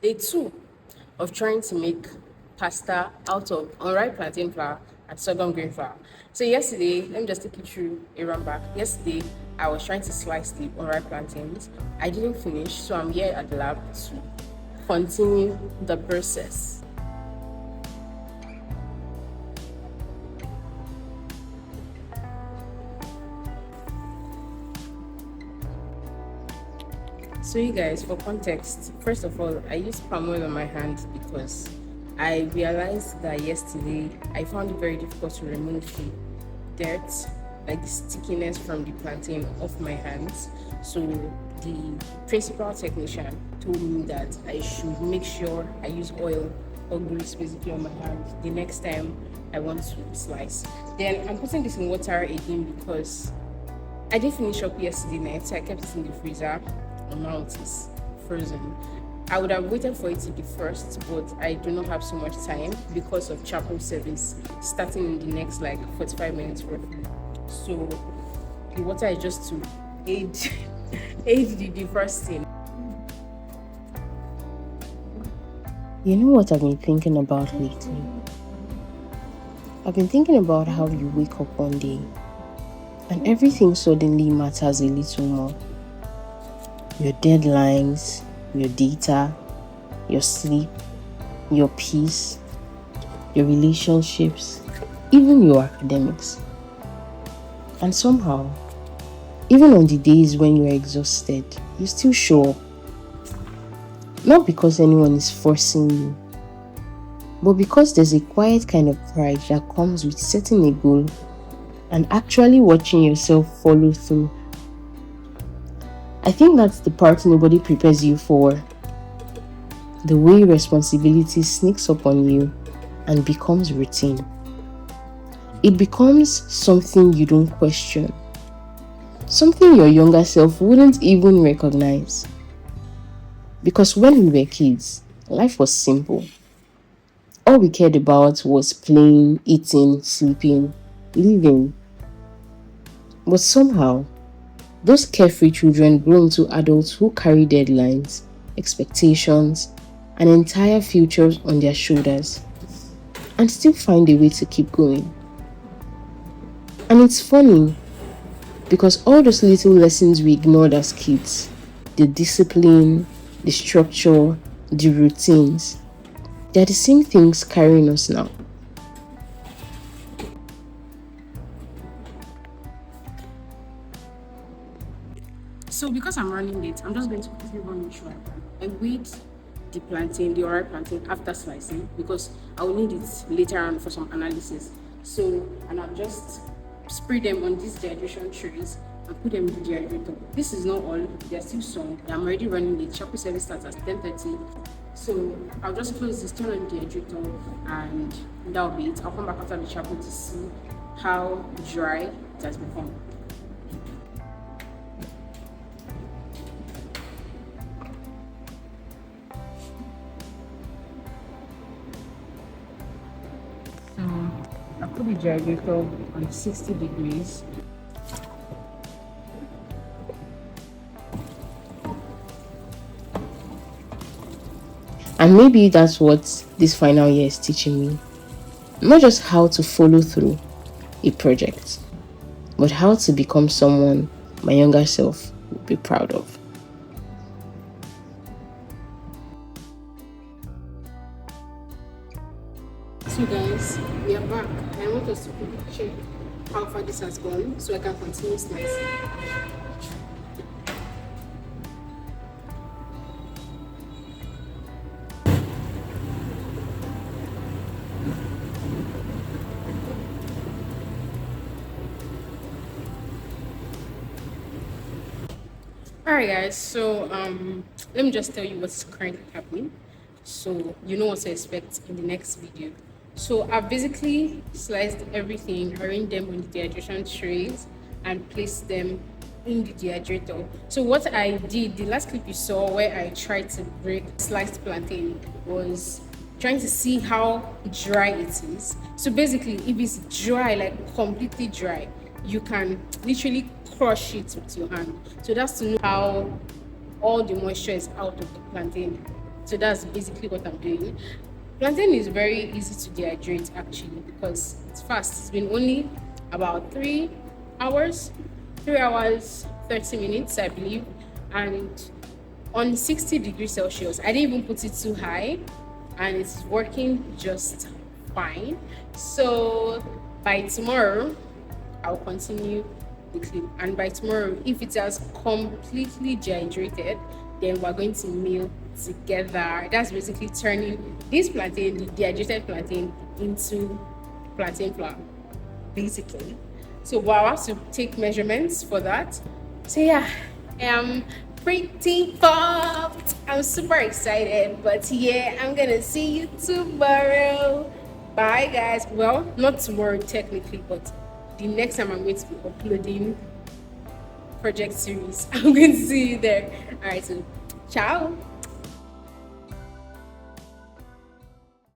Day 2 of trying to make pasta out of unripe plantain flour and sorghum grain flour. So yesterday, let me just take you through a run back. Yesterday, I was trying to slice the unripe plantains. I didn't finish, so I'm here at the lab to continue the process. So you guys, for context, first of all, I used palm oil on my hand because I realized that yesterday I found it very difficult to remove the dirt, like the stickiness from the plantain off my hands. So the principal technician told me that I should make sure I use oil or grease basically on my hand the next time I want to slice. Then I'm putting this in water again because I did finish up yesterday night, so I kept it in the freezer, and now it is frozen. I would have waited for it to defrost, but I do not have so much time because of chapel service starting in the next like 45 minutes roughly. So the water is just to aid aid the defrosting. You know what I've been thinking about lately? I've been thinking about how you wake up one day and everything suddenly matters a little more. Your deadlines, your data, your sleep, your peace, your relationships, even your academics. And somehow, even on the days when you're exhausted, you still show up. Not because anyone is forcing you, but because there's a quiet kind of pride that comes with setting a goal and actually watching yourself follow through. I think that's the part nobody prepares you for. The way responsibility sneaks up on you and becomes routine. It becomes something you don't question. Something your younger self wouldn't even recognize. Because when we were kids, life was simple. All we cared about was playing, eating, sleeping, living. But somehow, those carefree children grow into adults who carry deadlines, expectations, and entire futures on their shoulders, and still find a way to keep going. And it's funny, because all those little lessons we ignored as kids, the discipline, the structure, the routines, they're the same things carrying us now. So because I'm running late, I'm just going to quickly run you through. I weighed the plantain, the orange plantain after slicing because I will need it later on for some analysis. So, and I've just sprayed them on these dehydration trays and put them in the dehydrator. This is not all, there's still some. I'm already running late. Chapel service starts at 10:30. So I'll just close this, turn on the dehydrator, and that'll be it. I'll come back after the chapel to see how dry it has become. So I put the dehydrator on 60 degrees. And maybe that's what this final year is teaching me. Not just how to follow through a project, but how to become someone my younger self would be proud of. So guys, we are back. I want us to quickly check how far this has gone so I can continue slicing. Alright guys, so let me just tell you what's currently happening so you know what to expect in the next video. So I've basically sliced everything, arranged them on the dehydration trays and placed them in the dehydrator. So what I did, the last clip you saw where I tried to break sliced plantain, was trying to see how dry it is. So basically, if it's dry, like completely dry, you can literally crush it with your hand. So that's to know how all the moisture is out of the plantain. So that's basically what I'm doing. Plantain is very easy to dehydrate actually because it's fast. It's been only about 3 hours, 3 hours, 30 minutes, I believe. And on 60 degrees Celsius, I didn't even put it too high, and it's working just fine. So by tomorrow, I'll continue the clip, and by tomorrow, if it has completely dehydrated, then we're going to mill together. That's basically turning this plantain, the dehydrated plantain, into plantain flour, basically. So we'll have to take measurements for that. So yeah, I'm pretty pumped. I'm super excited. But yeah, I'm gonna see you tomorrow. Bye guys. Well, not tomorrow technically, but the next time I'm going to be uploading project series. I'm going to see you there. Alright, so ciao.